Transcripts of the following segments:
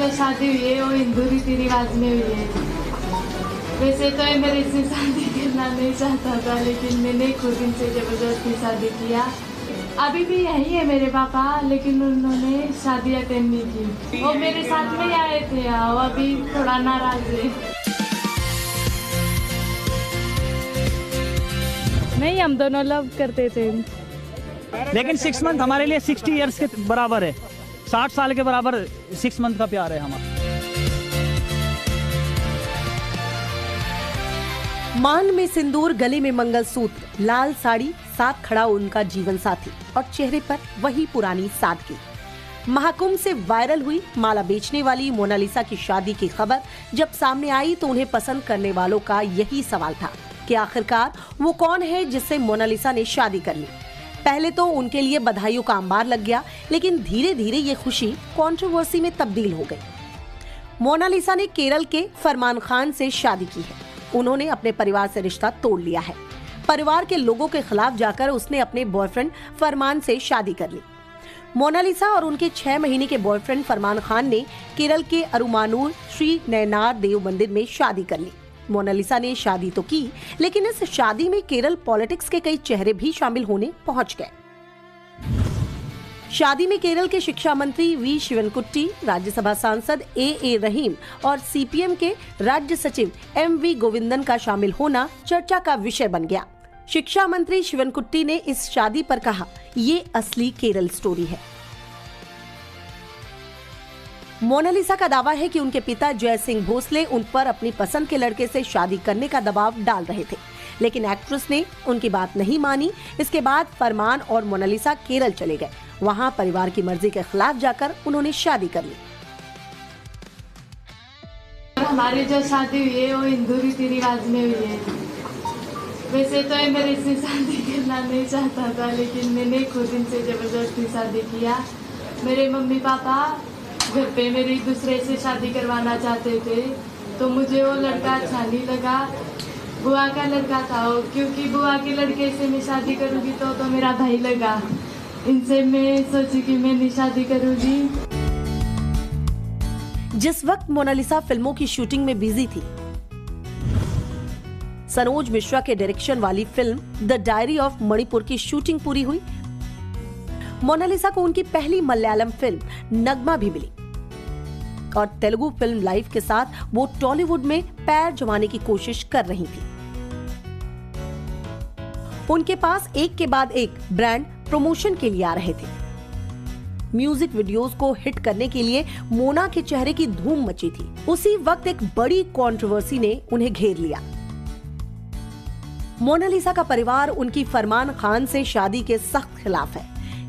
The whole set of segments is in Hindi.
जो शादी हुई है वो हिंदू रीति रिवाज में हुई है। वैसे तो ये मेरे से शादी करना नहीं चाहता था, लेकिन मैंने खुद इनसे जबरदस्ती शादी किया। अभी भी यही है मेरे पापा, लेकिन उन्होंने शादी अटेंड नहीं की। वो मेरे साथ में आए थे, वो अभी थोड़ा नाराज है। नहीं, हम दोनों लव करते थे, लेकिन 6 मंथ हमारे लिए 60 इयर्स के बराबर है। 60 साल के बराबर 6 मंथ का प्यार है हमारा। मांग में सिंदूर, गले में मंगलसूत्र, लाल साड़ी, साथ खड़ा उनका जीवन साथी और चेहरे पर वही पुरानी सादगी। महाकुंभ से वायरल हुई माला बेचने वाली मोनालिसा की शादी की खबर जब सामने आई तो उन्हें पसंद करने वालों का यही सवाल था कि आखिरकार वो कौन है जिससे मोनालिसा ने शादी कर ली। पहले तो उनके लिए बधाइयों का अंबार लग गया, लेकिन धीरे धीरे ये खुशी कंट्रोवर्सी में तब्दील हो गई। मोनालिसा ने केरल के फरमान खान से शादी की है। उन्होंने अपने परिवार से रिश्ता तोड़ लिया है। परिवार के लोगों के खिलाफ जाकर उसने अपने बॉयफ्रेंड फरमान से शादी कर ली। मोनालिसा और उनके 6 महीने के बॉयफ्रेंड फरमान खान ने केरल के अरुमानूर श्री नयनार देव मंदिर में शादी कर ली। मोनालिसा ने शादी तो की, लेकिन इस शादी में केरल पॉलिटिक्स के कई चेहरे भी शामिल होने पहुंच गए। शादी में केरल के शिक्षा मंत्री वी शिवनकुट्टी, राज्यसभा सांसद ए रहीम और सीपीएम के राज्य सचिव एम.वी. गोविंदन का शामिल होना चर्चा का विषय बन गया। शिक्षा मंत्री शिवनकुट्टी ने इस शादी पर कहा, ये असली केरल स्टोरी है। मोनालिसा का दावा है कि उनके पिता जय सिंह भोसले उन पर अपनी पसंद के लड़के से शादी करने का दबाव डाल रहे थे, लेकिन एक्ट्रेस ने उनकी बात नहीं मानी। इसके बाद फरमान और मोनालिसा केरल चले गए। वहां परिवार की मर्जी के खिलाफ जाकर उन्होंने शादी कर ली। हमारी जो शादी हुई है वो हिंदू रीति रिवाज में हुई है। वैसे तो ये मेरे से शादी करना नहीं चाहता था, लेकिन मैंने खुद इनसे जबरदस्ती शादी किया। मेरे मम्मी पापा घर पे मेरी दूसरे से शादी करवाना चाहते थे, तो मुझे वो लड़का अच्छा नहीं लगा। बुआ का लड़का था वो, क्योंकि बुआ के लड़के से मैं शादी करूंगी तो मेरा भाई लगा। इनसे मैं सोची कि मैं नहीं शादी करूंगी। जिस वक्त मोनालिसा फिल्मों की शूटिंग में बिजी थी, सनोज मिश्रा के डायरेक्शन वाली film the diary of Manipur की शूटिंग पूरी हुई। मोनालिसा को उनकी पहली मलयालम फिल्म नगमा भी मिली और तेलुगु फिल्म लाइफ के साथ वो टॉलीवुड में पैर जमाने की कोशिश कर रही थी। उनके पास एक के बाद एक ब्रांड प्रमोशन के लिए आ रहे थे। म्यूजिक वीडियोस को हिट करने के लिए मोना के चेहरे की धूम मची थी। उसी वक्त एक बड़ी कंट्रोवर्सी ने उन्हें घेर लिया। मोनालिसा का परिवार उनकी फरमान खान से शादी के सख्त खिलाफ है।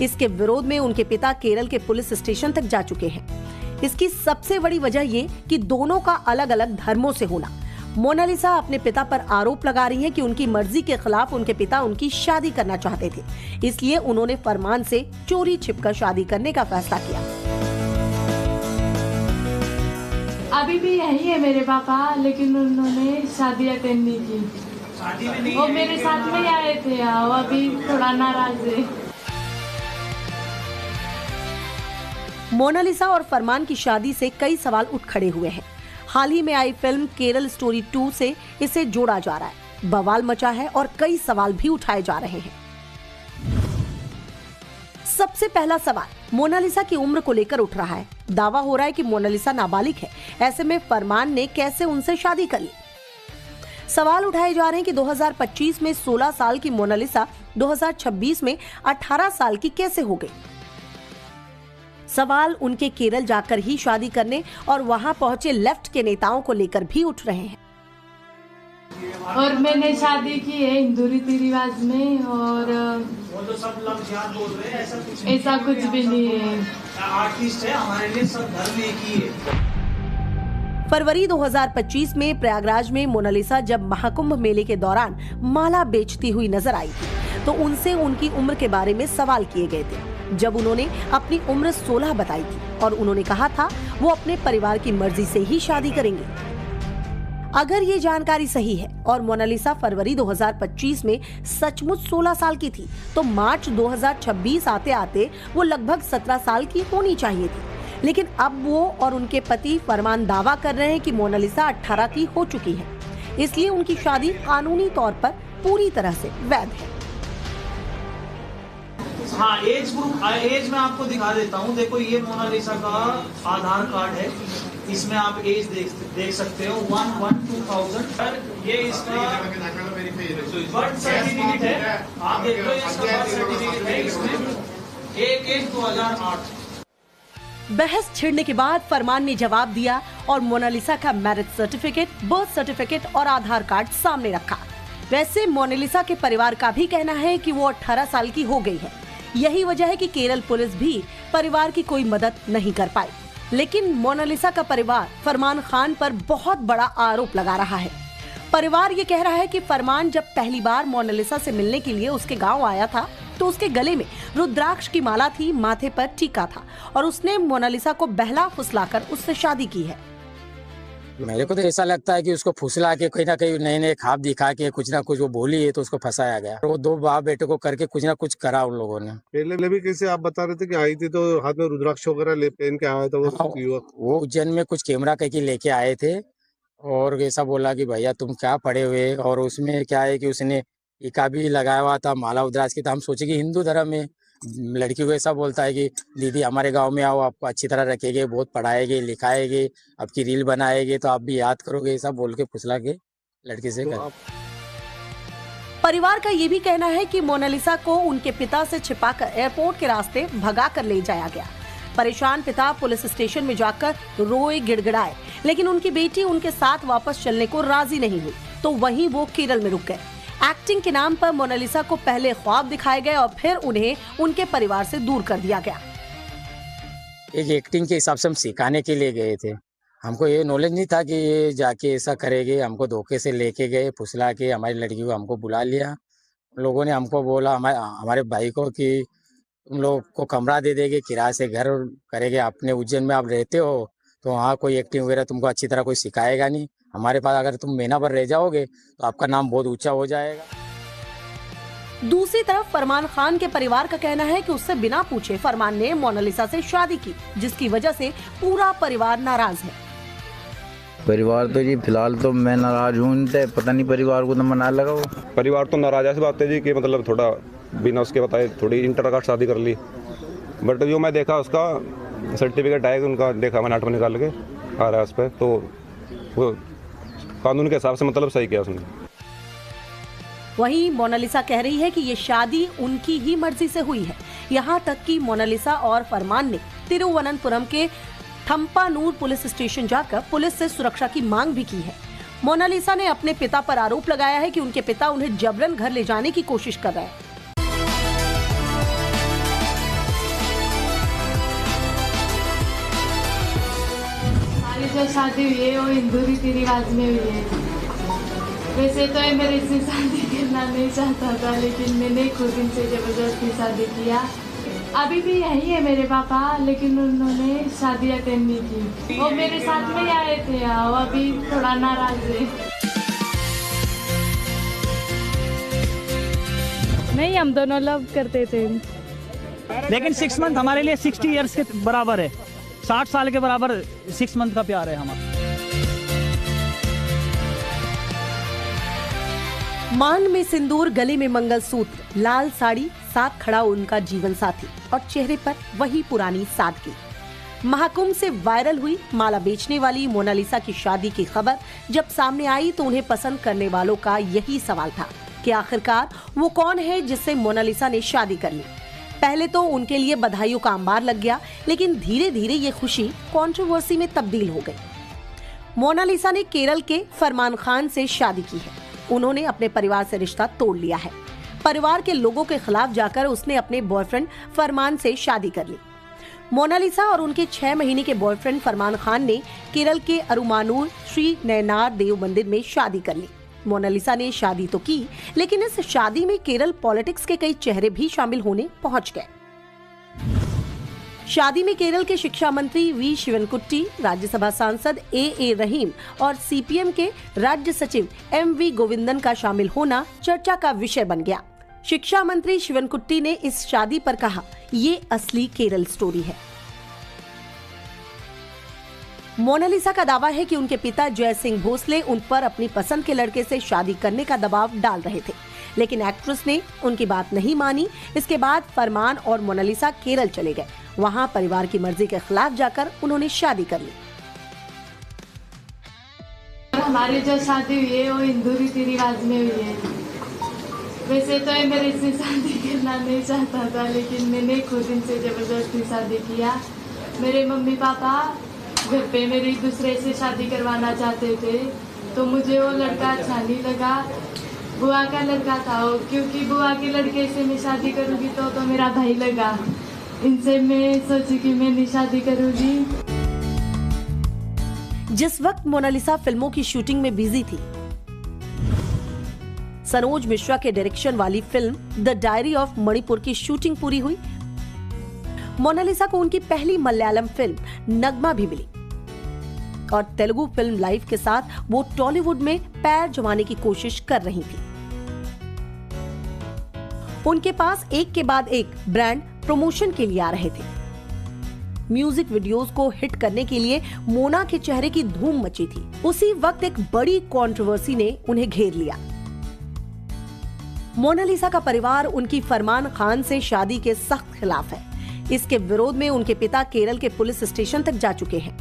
इसके विरोध में उनके पिता केरल के पुलिस स्टेशन तक जा चुके हैं। इसकी सबसे बड़ी वजह ये कि दोनों का अलग अलग धर्मों से होना। मोनालिसा अपने पिता पर आरोप लगा रही हैं कि उनकी मर्जी के खिलाफ उनके पिता उनकी शादी करना चाहते थे, इसलिए उन्होंने फरमान से चोरी छिपकर शादी करने का फैसला किया। अभी भी यही है मेरे पापा, लेकिन उन्होंने शादी अटेंड नहीं की। वो मेरे साथ में आए थे, वो अभी थोड़ा नाराज है। मोनालिसा और फरमान की शादी से कई सवाल उठ खड़े हुए हैं। हाल ही में आई फिल्म केरल स्टोरी 2 से इसे जोड़ा जा रहा है। बवाल मचा है और कई सवाल भी उठाए जा रहे हैं। सबसे पहला सवाल मोनालिसा की उम्र को लेकर उठ रहा है। दावा हो रहा है कि मोनालिसा नाबालिग है। ऐसे में फरमान ने कैसे उनसे शादी कर ली? सवाल उठाए जा रहे हैं कि 2025 में 16 साल की मोनालिसा 2026 में 18 साल की कैसे हो गई? सवाल उनके केरल जाकर ही शादी करने और वहां पहुंचे लेफ्ट के नेताओं को लेकर भी उठ रहे हैं। और मैंने शादी की है हिंदू रीति रिवाज में, और वो तो सब लोग बोल रहे हैं, ऐसा कुछ भी नहीं है। आर्टिस्ट है, हमारे लिए सब धर्म एक ही है। फरवरी 2025 में प्रयागराज में मोनालिसा जब महाकुंभ मेले के दौरान माला बेचती हुई नजर आई थी, तो उनसे उनकी उम्र के बारे में सवाल किए गए थे। जब उन्होंने अपनी उम्र 16 बताई थी और उन्होंने कहा था वो अपने परिवार की मर्जी से ही शादी करेंगे। अगर ये जानकारी सही है और मोनालिसा फरवरी 2025 में सचमुच 16 साल की थी, तो मार्च 2026 आते आते वो लगभग 17 साल की होनी चाहिए थी। लेकिन अब वो और उनके पति फरमान दावा कर रहे हैं कि मोनालिसा 18 की हो चुकी है, इसलिए उनकी शादी कानूनी तौर पर पूरी तरह से वैध है। हाँ, एज ग्रुप, एज मैं आपको दिखा देता हूँ। देखो, ये मोनालिसा का आधार कार्ड है, इसमें आप एज देख सकते हो 1/1/2000। ये इसका बर्थ सर्टिफिकेट है, आप देख लो, ये इसका बर्थ सर्टिफिकेट है, इसमें 1/1/2008। बहस छिड़ने के बाद फरमान ने जवाब दिया और मोनालिसा का मैरिज सर्टिफिकेट, बर्थ सर्टिफिकेट और आधार कार्ड सामने रखा। वैसे मोनालिसा के परिवार का भी कहना है कि वो 18 साल की हो गई है। यही वजह है कि केरल पुलिस भी परिवार की कोई मदद नहीं कर पाई। लेकिन मोनालिसा का परिवार फरमान खान पर बहुत बड़ा आरोप लगा रहा है। परिवार ये कह रहा है कि फरमान जब पहली बार मोनालिसा से मिलने के लिए उसके गांव आया था तो उसके गले में रुद्राक्ष की माला थी, माथे पर टीका था और उसने मोनालिसा को बहला फुसलाकर उससे शादी की है। मेरे को तो ऐसा लगता है कि उसको फुसला के कहीं ना कहीं नए नए ख्वाब दिखा के कुछ ना कुछ वो बोली है तो उसको फंसाया गया। वो 2 बाप बेटे को करके कुछ ना कुछ करा उन लोगों ने। पहले भी कैसे आप बता रहे थे कि आई थी तो हाथ में रुद्राक्ष वगैरह ले पहन के आया था वो युवक। वो उज्जैन में कुछ कैमरा कहीं लेके आए थे और ऐसा बोला कि भैया तुम क्या पढ़े हुए, और उसमें क्या है कि उसने टीका भी लगाया हुआ था, माला रुद्राक्ष की। तो हम सोचे कि हिंदू धर्म में लड़की को ऐसा बोलता है कि दीदी हमारे गांव में आओ, आपको अच्छी तरह रखेंगे, बहुत पढ़ाएंगे लिखाएंगे, आपकी रील बनाएंगे तो आप भी याद करोगे, ऐसा बोल के फुसला के लड़की से कर। परिवार का ये भी कहना है कि मोनालिसा को उनके पिता से छिपाकर एयरपोर्ट के रास्ते भगा कर ले जाया गया। परेशान पिता पुलिस स्टेशन में जाकर रोए गिड़गिड़ाए, लेकिन उनकी बेटी उनके साथ वापस चलने को राजी नहीं हुई, तो वहीं वो केरल में रुक गए। एक्टिंग के नाम पर मोनालिसा को पहले ख्वाब दिखाए गए और फिर उन्हें उनके परिवार से दूर कर दिया गया। एक एक्टिंग के हिसाब से हम सिखाने के लिए गए थे, हमको ये नॉलेज नहीं था कि ये जाके ऐसा करेंगे। हमको धोखे से लेके गए, फुसला के हमारी लड़की को हमको बुला लिया। लोगों ने हमको बोला हमारे भाई को कि तुम लोग को कमरा दे देंगे, किराए से घर करेंगे, अपने उज्जैन में आप रहते हो तो वहाँ कोई एक्टिंग वगैरह तुमको अच्छी तरह कोई सिखाएगा नहीं, हमारे पास अगर तुम महीना भर रह जाओगे तो आपका नाम बहुत ऊंचा हो जाएगा। दूसरी तरफ फरमान खान के परिवार का कहना है कि उससे बिना पूछे फरमान ने मोनालिसा से शादी की, जिसकी वजह से पूरा परिवार नाराज है। परिवार तो जी फिलहाल तो मैं नाराज हूँ, पता नहीं परिवार को तो मना लगा। वो परिवार तो नाराज ऐसी बात है जी कि मतलब थोड़ा बिना उसके बताए थोड़ी इंटरकास्ट शादी कर ली। बट जो मैं देखा उसका सर्टिफिकेट है उनका, देखा मैंने 8 में निकाल के आ रहा है उस पर, तो वो कानून के हिसाब से मतलब सही किया उसने। वहीं मोनालिसा कह रही है कि ये शादी उनकी ही मर्जी से हुई है। यहाँ तक कि मोनालिसा और फरमान ने तिरुवनंतपुरम के थम्पानूर पुलिस स्टेशन जाकर पुलिस से सुरक्षा की मांग भी की है। मोनालिसा ने अपने पिता पर आरोप लगाया है कि उनके पिता उन्हें जबरन घर ले जाने की कोशिश कर रहे हैं। हमारी जो शादी हुई है वो हिंदू रीति रिवाज में हुई है। वैसे तो ये मेरे से शादी करना नहीं चाहता था, लेकिन मैंने खुद इनसे जबरदस्ती शादी किया। अभी भी यही है मेरे पापा, लेकिन उन्होंने शादी अटेंड नहीं की। वो मेरे साथ में आए थे, वो अभी थोड़ा नाराज है। नहीं, हम दोनों लव करते थे, लेकिन 6 मंथ हमारे लिए 60 इयर्स के बराबर है। 60 साल के बराबर 6 मंथ का प्यार है हमारा। मांग में सिंदूर, गले में मंगलसूत्र, लाल साड़ी, साथ खड़ा उनका जीवन साथी और चेहरे पर वही पुरानी सादगी। महाकुंभ से वायरल हुई माला बेचने वाली मोनालिसा की शादी की खबर जब सामने आई तो उन्हें पसंद करने वालों का यही सवाल था कि आखिरकार वो कौन है जिससे मोनालिसा ने शादी कर ली। पहले तो उनके लिए बधाइयों का अंबार लग गया, लेकिन धीरे धीरे ये खुशी कंट्रोवर्सी में तब्दील हो गई। मोनालिसा ने केरल के फरमान खान से शादी की है। उन्होंने अपने परिवार से रिश्ता तोड़ लिया है। परिवार के लोगों के खिलाफ जाकर उसने अपने बॉयफ्रेंड फरमान से शादी कर ली। मोनालिसा और उनके 6 महीने के बॉयफ्रेंड फरमान खान ने केरल के अरुमानूर श्री नयनार देव मंदिर में शादी कर ली। मोनालिसा ने शादी तो की, लेकिन इस शादी में केरल पॉलिटिक्स के कई चेहरे भी शामिल होने पहुंच गए। शादी में केरल के शिक्षा मंत्री वी शिवनकुट्टी, राज्यसभा सांसद ए रहीम और सीपीएम के राज्य सचिव MV गोविंदन का शामिल होना चर्चा का विषय बन गया। शिक्षा मंत्री शिवनकुट्टी ने इस शादी पर कहा, ये असली केरल स्टोरी है। मोनालिसा का दावा है कि उनके पिता जय सिंह भोसले उन पर अपनी पसंद के लड़के से शादी करने का दबाव डाल रहे थे, लेकिन एक्ट्रेस ने उनकी बात नहीं मानी। इसके बाद फरमान और मोनालिसा केरल चले गए। वहां परिवार की मर्जी के खिलाफ जाकर उन्होंने शादी कर ली। हमारी जो शादी हुई है वो हिंदू रीति रिवाज में हुई है। वैसे तो ये मेरे से शादी करना नहीं चाहता था, लेकिन मैंने खुद इनसे जबरदस्ती शादी किया। मेरे मम्मी पापा घर पे मेरी दूसरे से शादी करवाना चाहते थे, तो मुझे वो लड़का अच्छा नहीं लगा। बुआ का लड़का था वो, क्योंकि बुआ के लड़के से मैं शादी करूँगी तो मेरा भाई लगा। इनसे मैं सोची कि मैं नहीं शादी करूँगी। जिस वक्त मोनालिसा फिल्मों की शूटिंग में बिजी थी, सनोज मिश्रा के डायरेक्शन वाली film the diary of Manipur की शूटिंग पूरी हुई। मोनालिसा को उनकी पहली मलयालम फिल्म नगमा भी मिली और तेलुगु फिल्म लाइफ के साथ वो टॉलीवुड में पैर जमाने की कोशिश कर रही थी। उनके पास एक के बाद एक ब्रांड प्रमोशन के लिए आ रहे थे। म्यूजिक वीडियोस को हिट करने के लिए मोना के चेहरे की धूम मची थी। उसी वक्त एक बड़ी कंट्रोवर्सी ने उन्हें घेर लिया। मोनालिसा का परिवार उनकी फरमान खान से शादी के सख्त खिलाफ है। इसके विरोध में उनके पिता केरल के पुलिस स्टेशन तक जा चुके हैं।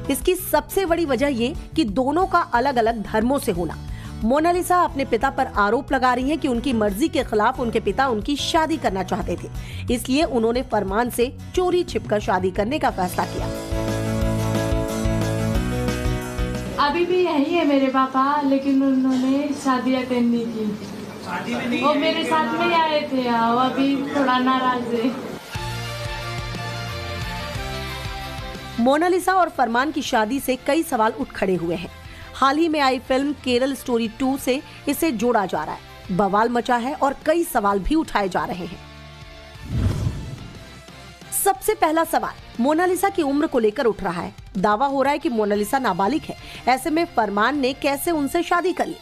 इसकी सबसे बड़ी वजह ये कि दोनों का अलग अलग धर्मों से होना। मोनालिसा अपने पिता पर आरोप लगा रही हैं कि उनकी मर्जी के खिलाफ उनके पिता उनकी शादी करना चाहते थे, इसलिए उन्होंने फरमान से चोरी छिपकर शादी करने का फैसला किया। अभी भी यही है मेरे पापा, लेकिन उन्होंने शादी अटेंड नहीं की। वो मेरे साथ में आए थे, वो अभी थोड़ा नाराज है। मोनालिसा और फरमान की शादी से कई सवाल उठ खड़े हुए हैं। हाल ही में आई फिल्म केरल स्टोरी 2 से इसे जोड़ा जा रहा है। बवाल मचा है और कई सवाल भी उठाए जा रहे हैं। सबसे पहला सवाल मोनालिसा की उम्र को लेकर उठ रहा है। दावा हो रहा है कि मोनालिसा नाबालिग है, ऐसे में फरमान ने कैसे उनसे शादी कर ली।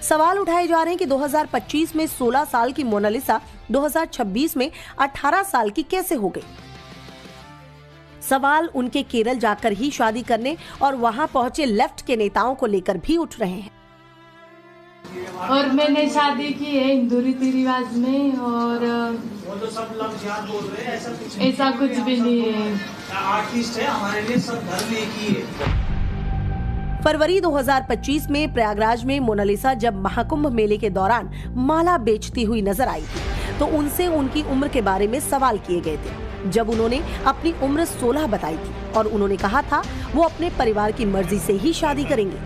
सवाल उठाए जा रहे हैं कि 2025 में 16 साल की मोनालिसा 2026 में 18 साल की कैसे हो गई। सवाल उनके केरल जाकर ही शादी करने और वहां पहुंचे लेफ्ट के नेताओं को लेकर भी उठ रहे हैं। और मैंने शादी की है हिंदू रीति रिवाज में, और वो तो सब लोग याद बोल रहे हैं, ऐसा कुछ भी नहीं है। आर्टिस्ट है, हमारे लिए सब धर्म एक ही है। फरवरी 2025 में प्रयागराज में मोनालिसा जब महाकुंभ मेले के दौरान माला बेचती हुई नजर आई थी, तो उनसे उनकी उम्र के बारे में सवाल किए गए थे। जब उन्होंने अपनी उम्र 16 बताई थी और उन्होंने कहा था वो अपने परिवार की मर्जी से ही शादी करेंगे।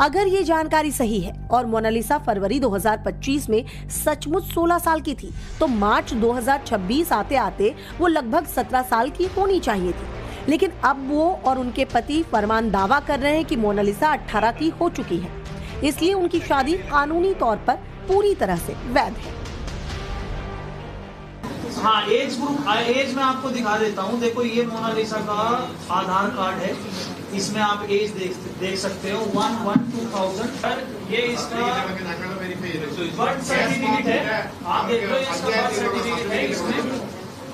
अगर ये जानकारी सही है और मोनालिसा फरवरी 2025 में सचमुच 16 साल की थी, तो मार्च 2026 आते आते वो लगभग 17 साल की होनी चाहिए थी। लेकिन अब वो और उनके पति फरमान दावा कर रहे हैं कि मोनालिसा 18 की हो चुकी है, इसलिए उनकी शादी कानूनी तौर पर पूरी तरह से वैध है। हाँ, एज मैं आपको दिखा देता हूँ। देखो, ये मोनालिसा का आधार कार्ड है, इसमें आप एज देख सकते हो 1/1/2000। ये इसका बर्थ सर्टिफिकेट है, आप देख लो, इसका बर्थ सर्टिफिकेट है, इसमें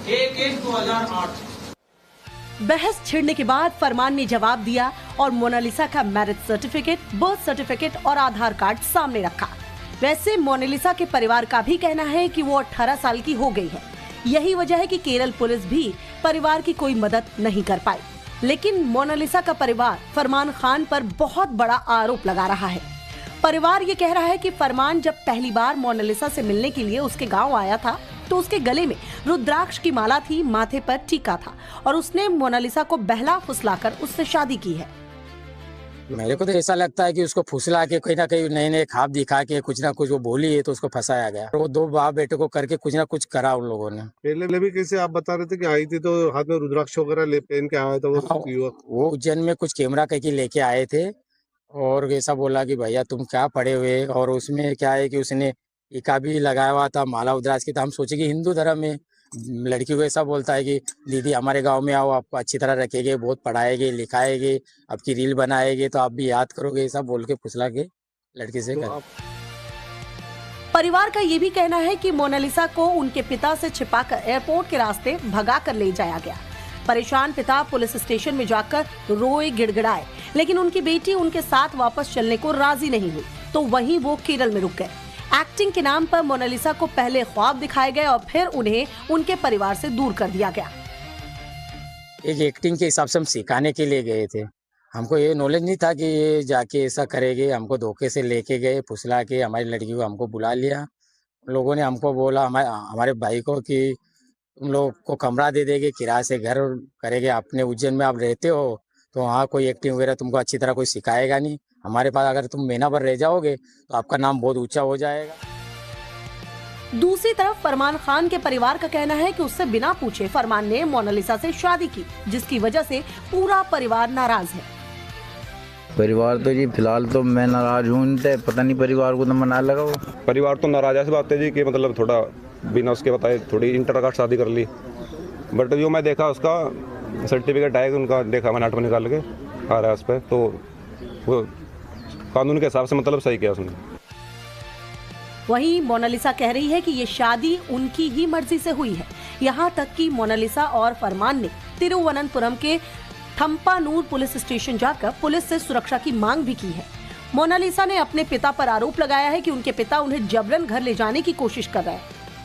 1/1/2008। बहस छिड़ने के बाद फरमान ने जवाब दिया और मोनालिसा का मैरिज सर्टिफिकेट, बर्थ सर्टिफिकेट और आधार कार्ड सामने रखा। वैसे मोनालिसा के परिवार का भी कहना है कि वो 18 साल की हो गई है। यही वजह है कि केरल पुलिस भी परिवार की कोई मदद नहीं कर पाई। लेकिन मोनालिसा का परिवार फरमान खान पर बहुत बड़ा आरोप लगा रहा है। परिवार ये कह रहा है कि फरमान जब पहली बार मोनालिसा से मिलने के लिए उसके गांव आया था, तो उसके गले में रुद्राक्ष की माला थी, माथे पर टीका था और उसने मोनालिसा को बहला फुसलाकर उससे शादी की है। मेरे को तो ऐसा लगता है कि उसको फुसला के कहीं ना कहीं नए नए ख्वाब दिखा के कुछ ना कुछ वो बोली है, तो उसको फंसाया गया। वो 2 बाप बेटे को करके कुछ ना कुछ करा उन लोगों ने। पहले भी कैसे आप बता रहे थे कि आई थी तो हाथ में रुद्राक्ष वगैरह ले पहन के आया था वो युवक। वो उज्जैन में कुछ कैमरा कहीं लेके आए थे और ऐसा बोला कि भैया तुम क्या पढ़े हुए, और उसमें क्या है कि उसने टीका भी लगाया हुआ था, माला रुद्राक्ष की। तो हम सोचे कि हिंदू धर्म में लड़की को ऐसा बोलता है कि दीदी हमारे गांव में आओ, आपको अच्छी तरह रखेंगे, बहुत पढ़ाएंगे लिखाएंगे, आपकी रील बनाएंगे तो आप भी याद करोगे, ऐसा बोल के फुसला के लड़की से कर। परिवार का ये भी कहना है कि मोनालिसा को उनके पिता से छिपाकर एयरपोर्ट के रास्ते भगा कर ले जाया गया। परेशान पिता पुलिस स्टेशन में जाकर रोए गिड़गिड़ाए, लेकिन उनकी बेटी उनके साथ वापस चलने को राजी नहीं हुई, तो वहीं वो केरल में रुक गए। एक्टिंग के नाम पर मोनालिसा को पहले ख्वाब दिखाए गए और फिर उन्हें उनके परिवार से दूर कर दिया गया। एक एक्टिंग के हिसाब से हम सिखाने के लिए गए थे। हमको ये नॉलेज नहीं था कि ये जाके ऐसा करेंगे। हमको धोखे से लेके गए, फुसला के हमारी लड़की को हमको बुला लिया। लोगों ने हमको बोला हमारे भाई को कि तुम लोग को कमरा दे देंगे, किराए से घर करेंगे। अपने उज्जैन में आप रहते हो तो वहाँ कोई एक्टिंग वगैरह तुमको अच्छी तरह कोई सिखाएगा नहीं। हमारे पास अगर तुम महीना भर रह जाओगे तो आपका नाम बहुत ऊंचा हो जाएगा। दूसरी तरफ फरमान खान के परिवार का कहना है कि उससे बिना पूछे फरमान ने मोनालिसा से शादी की, जिसकी वजह से पूरा परिवार नाराज है। परिवार तो जी फिलहाल तो मैं नाराज हूँ उनसे, पता नहीं परिवार को तो मना लगा वो। परिवार तो नाराज ऐसी बात है जी कि मतलब थोड़ा बिना उसके बताए थोड़ी इंटरकास्ट शादी कर ली। बट जो मैं देखा उसका सर्टिफिकेट है उनका, देखा मैंने नेट में निकाल के आ रहा है उस पर, तो वो कानून के हिसाब से मतलब सही किया उसने। वहीं मोनालिसा कह रही है कि ये शादी उनकी ही मर्जी से हुई है। यहाँ तक कि मोनालिसा और फरमान ने तिरुवनंतपुरम के थम्पानूर पुलिस स्टेशन जाकर पुलिस से सुरक्षा की मांग भी की है। मोनालिसा ने अपने पिता पर आरोप लगाया है कि उनके पिता उन्हें जबरन घर ले जाने की कोशिश कर रहे हैं।